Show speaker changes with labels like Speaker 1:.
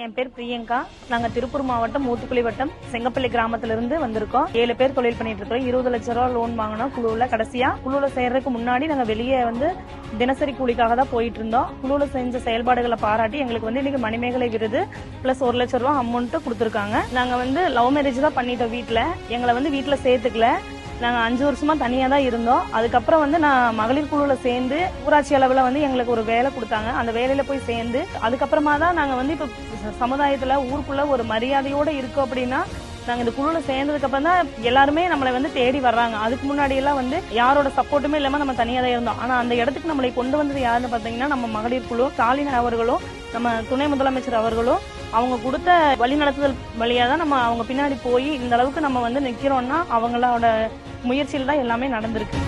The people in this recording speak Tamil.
Speaker 1: என் பேர் பிரியங்கா. நாங்க திருப்பூர் மாவட்டம் ஊத்துக்குளி வட்டம் செங்கப்பள்ளி கிராமத்திலிருந்து வந்திருக்கோம். 7 பேர் தொழில் பண்ணிட்டு இருக்கோம். 20 லட்சம் ரூபாய் லோன் வாங்கினோம் குழுவுல. கடைசியா குழுவுல சேர்றதுக்கு முன்னாடி நாங்க வெளியே தினசரி கூலிக்காக தான் போயிட்டு இருந்தோம். குழுவுல செஞ்ச செயல்பாடுகளை பாராட்டி எங்களுக்கு இன்னைக்கு மணிமேகலை விருது பிளஸ் 1 லட்சம் ரூபாய் அமௌண்ட் கொடுத்திருக்காங்க. நாங்க லவ் மேரேஜ் தான் பண்ணிட்டோம். எங்களை வீட்டுல சேர்த்துக்கல. நாங்க 5 வருஷமா தனியா தான் இருந்தோம். அதுக்கப்புறம் நான் மகளிர் குழுல சேர்ந்து ஊராட்சி அளவுல எங்களுக்கு ஒரு வேலை கொடுத்தாங்க. அந்த வேலையில போய் சேர்ந்து அதுக்கப்புறமா தான் நாங்க இப்ப சமுதாயத்துல ஊருக்குள்ள ஒரு மரியாதையோட இருக்கோம். அப்படின்னா நாங்க இந்த குழுல சேர்ந்ததுக்கு அப்புறம் தான் எல்லாருமே நம்மளை தேடி வர்றாங்க. அதுக்கு முன்னாடி எல்லாம் யாரோட சப்போர்ட்டுமே இல்லாம நம்ம தனியா தான் இருந்தோம். ஆனா அந்த இடத்துக்கு நம்மளை கொண்டு வந்தது யாருன்னு பாத்தீங்கன்னா நம்ம மகளிர் குழு, ஸ்டாலின் அவர்களும் நம்ம துணை முதலமைச்சர் அவர்களும் அவங்க கொடுத்த வழிநடத்துதல் வழியா தான் நம்ம அவங்க பின்னாடி போய் இந்த அளவுக்கு நம்ம நிக்கிறோம்னா அவங்களோட முயற்சியில் தான் எல்லாமே நடந்திருக்கு.